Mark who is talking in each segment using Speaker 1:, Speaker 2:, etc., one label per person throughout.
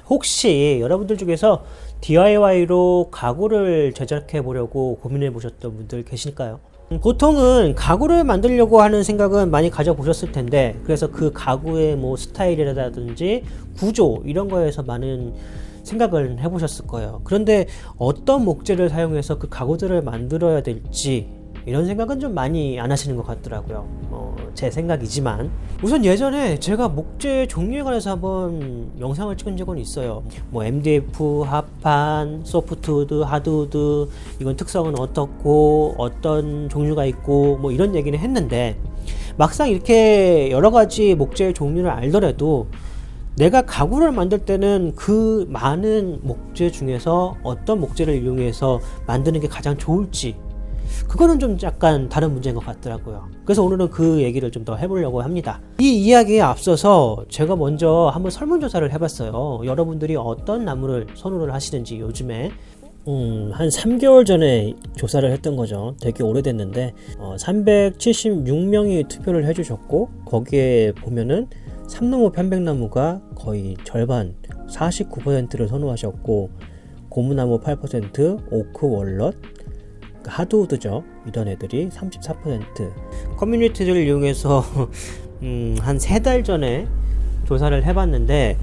Speaker 1: 혹시 여러분들 중에서 DIY로 가구를 제작해 보려고 고민해 보셨던 분들 계실까요? 보통은 가구를 만들려고 하는 생각은 많이 가져보셨을 텐데, 그래서 그 가구의 뭐 스타일이라든지 구조 이런 거에서 많은 생각을 해보셨을 거예요. 그런데 어떤 목재를 사용해서 그 가구들을 만들어야 될지 이런 생각은 좀 많이 안 하시는 것 같더라고요. 제 생각이지만 우선 예전에 제가 목재 종류에 관해서 한번 영상을 찍은 적은 있어요. 뭐 MDF, 합판, 소프트우드, 하드우드, 이건 특성은 어떻고 어떤 종류가 있고 뭐 이런 얘기는 했는데, 막상 이렇게 여러 가지 목재 종류를 알더라도 내가 가구를 만들 때는 그 많은 목재 중에서 어떤 목재를 이용해서 만드는 게 가장 좋을지, 그거는 좀 약간 다른 문제인 것 같더라고요. 그래서 오늘은 그 얘기를 좀 더 해보려고 합니다. 이 이야기에 앞서서 제가 먼저 한번 설문조사를 해봤어요. 여러분들이 어떤 나무를 선호를 하시는지. 요즘에 한 3개월 전에 조사를 했던 거죠. 되게 오래됐는데 376명이 투표를 해주셨고, 거기에 보면은 삼나무 편백나무가 거의 절반 49%를 선호하셨고, 고무나무 8%, 오크, 월넛, 하드우드죠, 이런 애들이 34%. 커뮤니티를 이용해서 한 3달 전에 조사를 해봤는데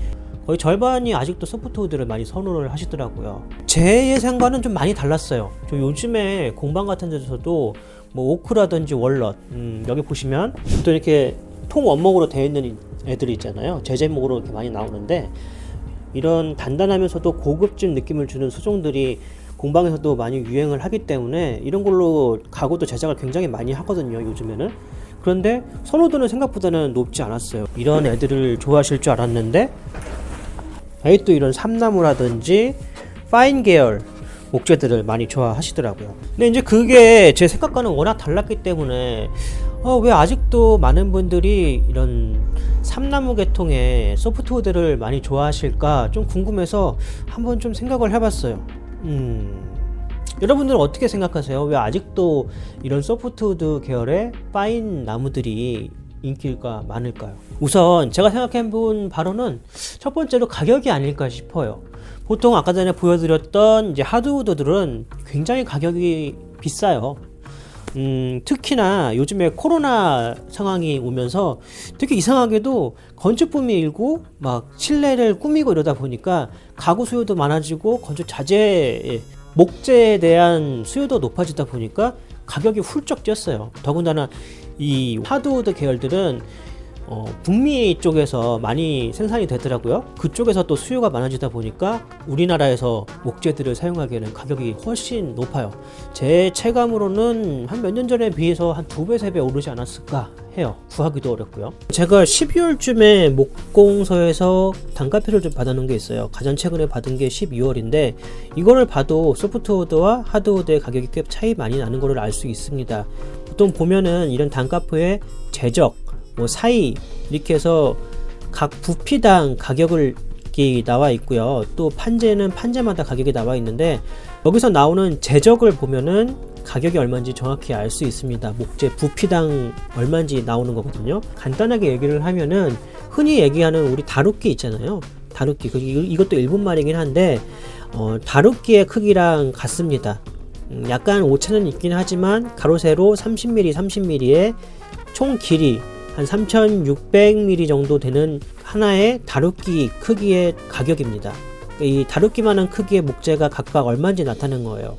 Speaker 1: 거의 절반이 아직도 소프트우드를 많이 선호를 하시더라고요. 제 예상과는 좀 많이 달랐어요. 저 요즘에 공방 같은 데서도 뭐 오크라든지 월넛, 여기 보시면 또 이렇게 통 원목으로 되어 있는 애들이 있잖아요. 제목으로 이렇게 많이 나오는데, 이런 단단하면서도 고급진 느낌을 주는 수종들이 공방에서도 많이 유행을 하기 때문에 이런 걸로 가구도 제작을 굉장히 많이 하거든요, 요즘에는. 그런데 선호도는 생각보다는 높지 않았어요. 이런 애들을 좋아하실 줄 알았는데 또 이런 삼나무라든지 파인 계열 목재들을 많이 좋아하시더라고요. 근데 이제 그게 제 생각과는 워낙 달랐기 때문에 왜 아직도 많은 분들이 이런 삼나무 계통의 소프트우드를 많이 좋아하실까 좀 궁금해서 한번 좀 생각을 해봤어요. 여러분들은 어떻게 생각하세요? 왜 아직도 이런 소프트우드 계열의 파인 나무들이 인기가 많을까요? 우선 제가 생각해본 바로는 첫 번째로 가격이 아닐까 싶어요. 보통 아까 전에 보여드렸던 이제 하드우드들은 굉장히 가격이 비싸요. 특히나 요즘에 코로나 상황이 오면서 되게 이상하게도 건축붐이 일고 막 실내를 꾸미고 이러다 보니까 가구 수요도 많아지고 건축 자재 목재에 대한 수요도 높아지다 보니까 가격이 훌쩍 뛰었어요. 더군다나 이 하드우드 계열들은 북미 쪽에서 많이 생산이 되더라고요. 그쪽에서 또 수요가 많아지다 보니까 우리나라에서 목재들을 사용하기에는 가격이 훨씬 높아요. 제 체감으로는 한 몇 년 전에 비해서 한 2배, 3배 오르지 않았을까 해요. 구하기도 어렵고요. 제가 12월쯤에 목공서에서 단가표를 좀 받아놓은 게 있어요. 가장 최근에 받은 게 12월인데 이거를 봐도 소프트우드와 하드우드의 가격이 꽤 차이 많이 나는 것을 알 수 있습니다. 보통 보면은 이런 단가표에 제적, 뭐 사이 이렇게 해서 각 부피당 가격이 나와 있고요. 또 판재는 판재마다 가격이 나와 있는데, 여기서 나오는 제적을 보면은 가격이 얼마인지 정확히 알 수 있습니다. 목재 부피당 얼마인지 나오는 거거든요. 간단하게 얘기를 하면은 흔히 얘기하는 우리 다루끼 있잖아요. 다루끼, 이것도 일본말이긴 한데 다루끼의 크기랑 같습니다. 약간 오차는 있긴 하지만 가로 세로 30mm 30mm의 총 길이 한 3600mm 정도 되는 하나의 다루끼 크기의 가격입니다. 이 다루끼만한 크기의 목재가 각각 얼마인지 나타내는 거예요.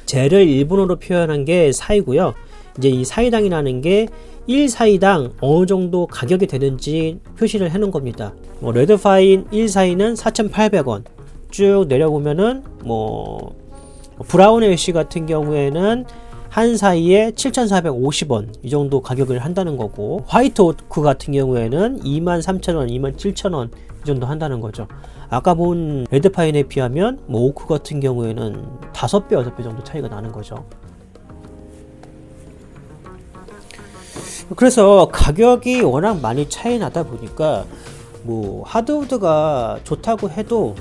Speaker 1: 재를 일본어로 표현한 게 사이고요. 이제 이 사이당이라는 게 1사이당 어느 정도 가격이 되는지 표시를 해놓은 겁니다. 레드파인 1사이는 4,800원. 쭉 내려보면은 브라운 애쉬 같은 경우에는 한 사이에 7,450원 이 정도 가격을 한다는 거고, 화이트 오크 같은 경우에는 23,000원, 27,000원 이 정도 한다는 거죠. 아까 본 레드파인에 비하면 오크 같은 경우에는 5배, 6배 정도 차이가 나는 거죠. 그래서 가격이 워낙 많이 차이 나다 보니까 하드우드가 좋다고 해도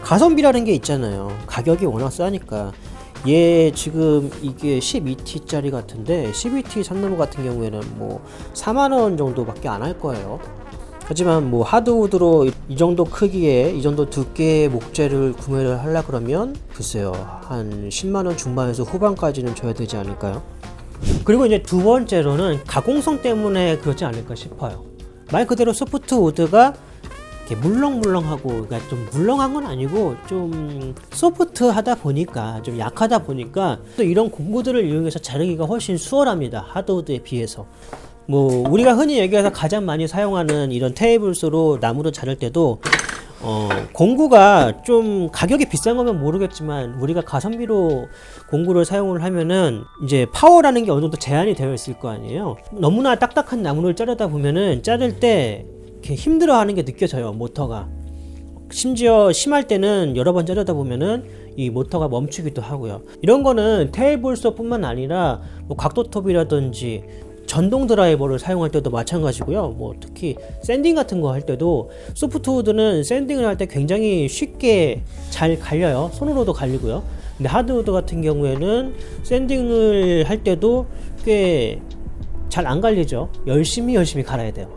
Speaker 1: 가성비라는 게 있잖아요. 가격이 워낙 싸니까. 얘 지금 이게 12T 짜리 같은데 12T 삼나무 같은 경우에는 4만원 정도 밖에 안 할 거예요. 하지만 뭐 하드우드로 이 정도 크기에 이 정도 두께의 목재를 구매를 하려 그러면 글쎄요, 한 10만원 중반에서 후반까지는 줘야 되지 않을까요? 그리고 이제 두 번째로는 가공성 때문에 그렇지 않을까 싶어요. 말 그대로 소프트우드가 이렇게 물렁물렁하고, 그러니까 좀 물렁한 건 아니고 좀 소프트하다 보니까, 좀 약하다 보니까 또 이런 공구들을 이용해서 자르기가 훨씬 수월합니다. 하드우드에 비해서. 뭐 우리가 흔히 얘기해서 가장 많이 사용하는 이런 테이블스로 나무를 자를 때도 공구가 좀 가격이 비싼 거면 모르겠지만, 우리가 가성비로 공구를 사용을 하면은 이제 파워라는 게 어느 정도 제한이 되어 있을 거 아니에요. 너무나 딱딱한 나무를 자르다 보면은 자를 때 이렇게 힘들어하는 게 느껴져요, 모터가. 심지어 심할 때는 여러 번 자르다 보면은 이 모터가 멈추기도 하고요. 이런 거는 테이블소뿐만 아니라 뭐 각도톱이라든지 전동 드라이버를 사용할 때도 마찬가지고요. 뭐 특히 샌딩 같은 거 할 때도 소프트우드는 샌딩을 할 때 굉장히 쉽게 잘 갈려요. 손으로도 갈리고요. 근데 하드우드 같은 경우에는 샌딩을 할 때도 꽤 잘 안 갈리죠. 열심히 갈아야 돼요.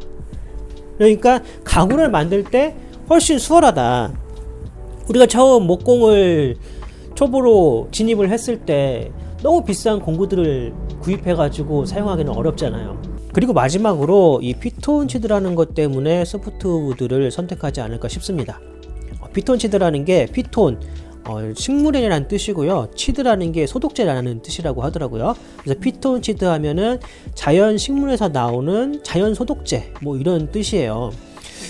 Speaker 1: 그러니까 가구를 만들 때 훨씬 수월하다. 우리가 처음 목공을 초보로 진입을 했을 때 너무 비싼 공구들을 구입해가지고 사용하기는 어렵잖아요. 그리고 마지막으로 이 피톤치드라는 것 때문에 소프트우드를 선택하지 않을까 싶습니다. 피톤치드라는 게 피톤, 식물이라는 뜻이고요. 치드라는 게 소독제라는 뜻이라고 하더라고요. 그래서 피톤치드 하면은 자연 식물에서 나오는 자연 소독제, 뭐 이런 뜻이에요.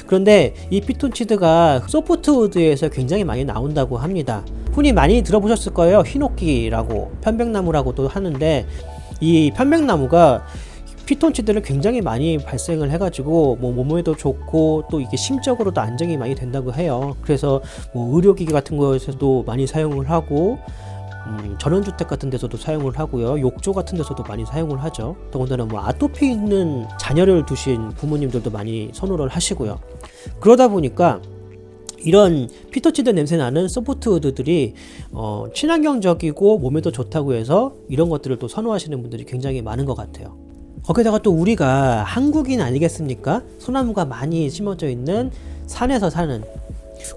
Speaker 1: 그런데 이 피톤치드가 소프트우드에서 굉장히 많이 나온다고 합니다. 흔히 많이 들어보셨을 거예요. 히노키라고, 편백나무라고도 하는데, 이 편백나무가 피톤치드를 굉장히 많이 발생을 해가지고 뭐 몸에도 좋고 또 이게 심적으로도 안정이 많이 된다고 해요. 그래서 뭐 의료기기 같은 것에서도 많이 사용을 하고, 전원주택 같은 데서도 사용을 하고요. 욕조 같은 데서도 많이 사용을 하죠. 더군다나 뭐 아토피 있는 자녀를 두신 부모님들도 많이 선호를 하시고요. 그러다 보니까 이런 피톤치드 냄새 나는 소프트우드들이 친환경적이고 몸에도 좋다고 해서 이런 것들을 또 선호하시는 분들이 굉장히 많은 것 같아요. 거기다가 또 우리가 한국인 아니겠습니까? 소나무가 많이 심어져 있는 산에서 사는,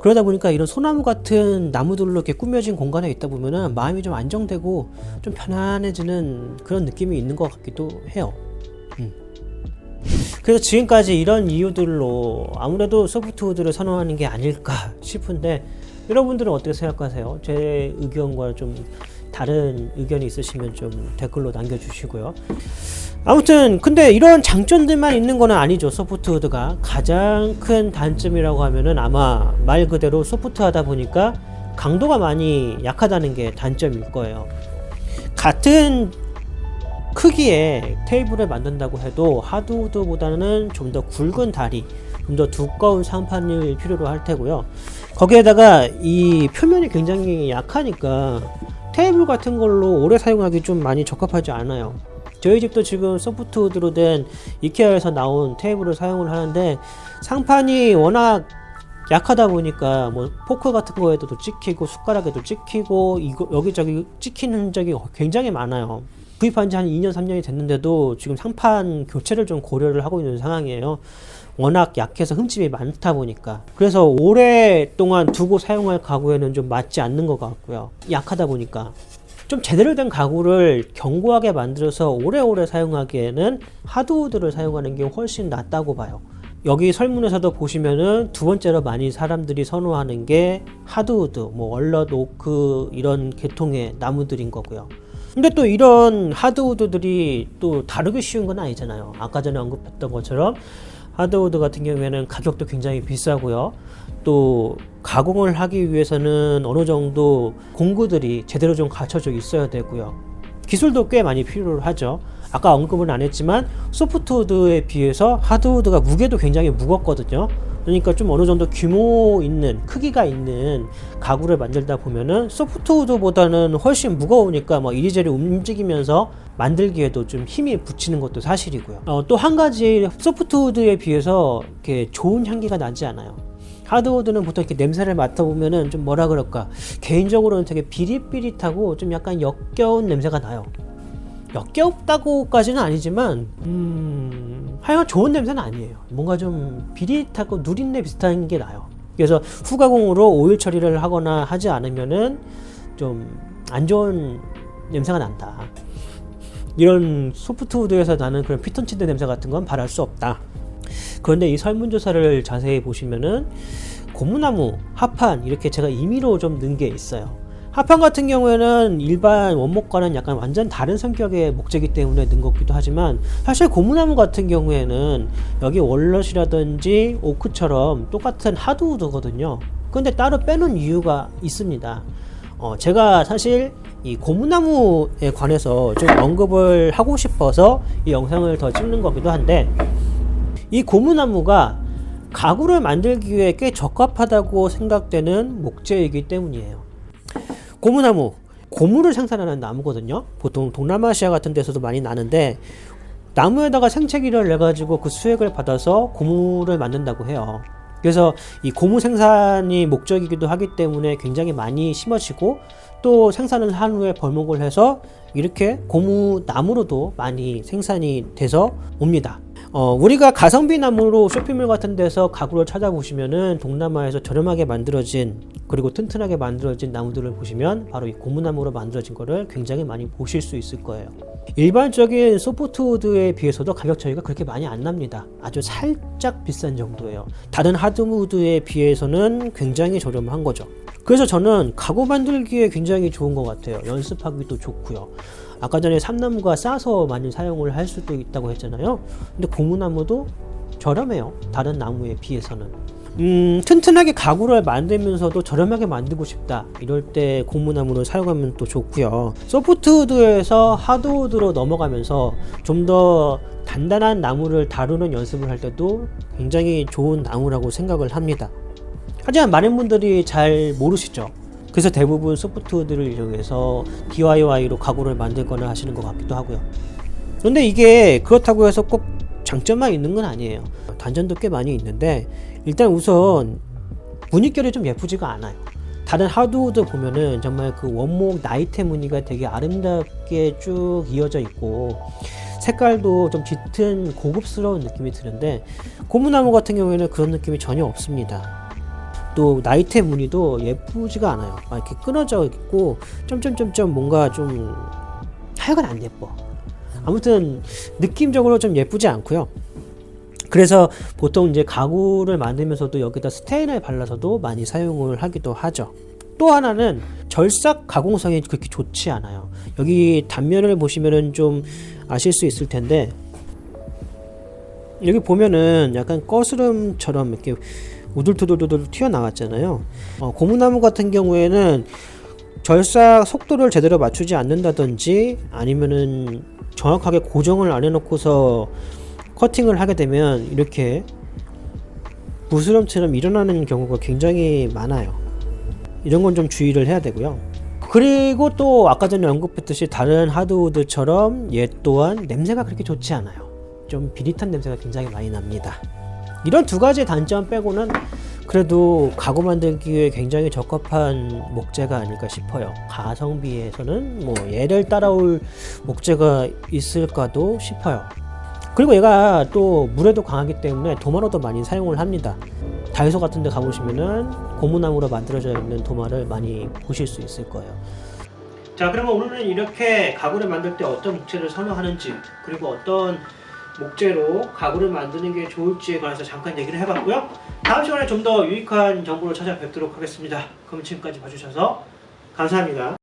Speaker 1: 그러다 보니까 이런 소나무 같은 나무들로 이렇게 꾸며진 공간에 있다 보면은 마음이 좀 안정되고 좀 편안해지는 그런 느낌이 있는 것 같기도 해요. 그래서 지금까지 이런 이유들로 아무래도 소프트우드를 선호하는 게 아닐까 싶은데, 여러분들은 어떻게 생각하세요? 제 의견과 좀 다른 의견이 있으시면 좀 댓글로 남겨주시고요. 아무튼 근데 이런 장점들만 있는 건 아니죠. 소프트우드가 가장 큰 단점이라고 하면은 아마 말 그대로 소프트하다 보니까 강도가 많이 약하다는 게 단점일 거예요. 같은 크기의 테이블을 만든다고 해도 하드우드보다는 좀 더 굵은 다리, 좀 더 두꺼운 상판을 필요로 할 테고요. 거기에다가 이 표면이 굉장히 약하니까 테이블 같은 걸로 오래 사용하기 좀 많이 적합하지 않아요. 저희 집도 지금 소프트우드로 된 이케아에서 나온 테이블을 사용을 하는데, 상판이 워낙 약하다 보니까 뭐 포크 같은 거에도 찍히고 숟가락에도 찍히고 이거 여기저기 찍히는 흔적이 굉장히 많아요. 구입한 지 한 2년 3년이 됐는데도 지금 상판 교체를 좀 고려를 하고 있는 상황이에요. 워낙 약해서 흠집이 많다 보니까. 그래서 오랫동안 두고 사용할 가구에는 좀 맞지 않는 것 같고요. 약하다 보니까. 좀 제대로 된 가구를 견고하게 만들어서 오래오래 사용하기에는 하드우드를 사용하는 게 훨씬 낫다고 봐요. 여기 설문에서도 보시면은 두 번째로 많이 사람들이 선호하는 게 하드우드, 뭐 월넛, 오크 이런 계통의 나무들인 거고요. 근데 또 이런 하드우드들이 또 다루기 쉬운 건 아니잖아요. 아까 전에 언급했던 것처럼 하드우드 같은 경우에는 가격도 굉장히 비싸고요. 또 가공을 하기 위해서는 어느 정도 공구들이 제대로 좀 갖춰져 있어야 되고요. 기술도 꽤 많이 필요로 하죠. 아까 언급은 안 했지만 소프트우드에 비해서 하드우드가 무게도 굉장히 무겁거든요. 그러니까 좀 어느 정도 규모 있는, 크기가 있는 가구를 만들다 보면은 소프트우드보다는 훨씬 무거우니까 뭐 이리저리 움직이면서 만들기에도 좀 힘이 붙이는 것도 사실이고요. 또 한 가지, 소프트우드에 비해서 이렇게 좋은 향기가 나지 않아요. 하드우드는 보통 이렇게 냄새를 맡아보면은 좀 뭐라 그럴까, 개인적으로는 되게 비릿비릿하고 좀 약간 역겨운 냄새가 나요. 역겹다고까지는 아니지만 하여간 좋은 냄새는 아니에요. 뭔가 좀 비릿하고 누린내 비슷한 게 나요. 그래서 후가공으로 오일 처리를 하거나 하지 않으면은 좀 안 좋은 냄새가 난다. 이런 소프트우드에서 나는 그런 피톤치드 냄새 같은 건 바랄 수 없다. 그런데 이 설문조사를 자세히 보시면은 고무나무, 합판 이렇게 제가 임의로 좀 넣은 게 있어요. 합판 같은 경우에는 일반 원목과는 약간 완전 다른 성격의 목재이기 때문에 넣은 것기도 하지만 사실 고무나무 같은 경우에는 여기 월넛이라든지 오크처럼 똑같은 하드우드거든요. 근데 따로 빼놓은 이유가 있습니다. 제가 사실 이 고무나무에 관해서 좀 언급을 하고 싶어서 이 영상을 더 찍는 거기도 한데, 이 고무나무가 가구를 만들기 위해 꽤 적합하다고 생각되는 목재이기 때문이에요. 고무나무, 고무를 생산하는 나무거든요. 보통 동남아시아 같은 데서도 많이 나는데 나무에다가 생채기를 내가지고 그 수액을 받아서 고무를 만든다고 해요. 그래서 이 고무 생산이 목적이기도 하기 때문에 굉장히 많이 심어지고, 또 생산을 한 후에 벌목을 해서 이렇게 고무 나무로도 많이 생산이 돼서 옵니다. 우리가 가성비 나무로 쇼핑몰 같은 데서 가구를 찾아보시면은 동남아에서 저렴하게 만들어진 그리고 튼튼하게 만들어진 나무들을 보시면 바로 이 고무나무로 만들어진 거를 굉장히 많이 보실 수 있을 거예요. 일반적인 소프트우드에 비해서도 가격 차이가 그렇게 많이 안 납니다. 아주 살짝 비싼 정도예요. 다른 하드우드에 비해서는 굉장히 저렴한 거죠. 그래서 저는 가구 만들기에 굉장히 좋은 것 같아요. 연습하기도 좋고요. 아까 전에 삼나무가 싸서 많이 사용을 할 수도 있다고 했잖아요. 근데 고무나무도 저렴해요. 다른 나무에 비해서는. 튼튼하게 가구를 만들면서도 저렴하게 만들고 싶다, 이럴 때 고무나무를 사용하면 또 좋고요. 소프트우드에서 하드우드로 넘어가면서 좀 더 단단한 나무를 다루는 연습을 할 때도 굉장히 좋은 나무라고 생각을 합니다. 하지만 많은 분들이 잘 모르시죠. 그래서 대부분 소프트우드를 이용해서 DIY로 가구를 만들거나 하시는 것 같기도 하고요. 그런데 이게 그렇다고 해서 꼭 장점만 있는 건 아니에요. 단점도 꽤 많이 있는데, 일단 우선 무늬결이 좀 예쁘지가 않아요. 다른 하드우드 보면은 정말 그 원목 나이테 무늬가 되게 아름답게 쭉 이어져 있고 색깔도 좀 짙은 고급스러운 느낌이 드는데, 고무나무 같은 경우에는 그런 느낌이 전혀 없습니다. 또 나이테 무늬도 예쁘지가 않아요. 이렇게 끊어져 있고 점점점점 뭔가 좀 하여간 안 예뻐. 아무튼 느낌적으로 좀 예쁘지 않고요. 그래서 보통 이제 가구를 만들면서도 여기다 스테인을 발라서도 많이 사용을 하기도 하죠. 또 하나는 절삭 가공성이 그렇게 좋지 않아요. 여기 단면을 보시면은 좀 아실 수 있을 텐데, 여기 보면은 약간 거스름처럼 이렇게 우둘투둘 튀어나왔잖아요. 고무나무 같은 경우에는 절삭 속도를 제대로 맞추지 않는다든지 아니면은 정확하게 고정을 안 해놓고서 커팅을 하게 되면 이렇게 부스럼처럼 일어나는 경우가 굉장히 많아요. 이런 건 좀 주의를 해야 되고요. 그리고 또 아까 전에 언급했듯이 다른 하드우드처럼 얘 또한 냄새가 그렇게 좋지 않아요. 좀 비릿한 냄새가 굉장히 많이 납니다. 이런 두 가지 단점 빼고는 그래도 가구 만들기에 굉장히 적합한 목재가 아닐까 싶어요. 가성비에서는 뭐 얘를 따라올 목재가 있을까도 싶어요. 그리고 얘가 또 물에도 강하기 때문에 도마로도 많이 사용을 합니다. 다이소 같은 데 가보시면은 고무나무로 만들어져 있는 도마를 많이 보실 수 있을 거예요. 자, 그러면 오늘은 이렇게 가구를 만들 때 어떤 목재를 선호하는지, 그리고 어떤 목재로 가구를 만드는 게 좋을지에 관해서 잠깐 얘기를 해봤고요. 다음 시간에 좀 더 유익한 정보를 찾아뵙도록 하겠습니다. 그럼 지금까지 봐주셔서 감사합니다.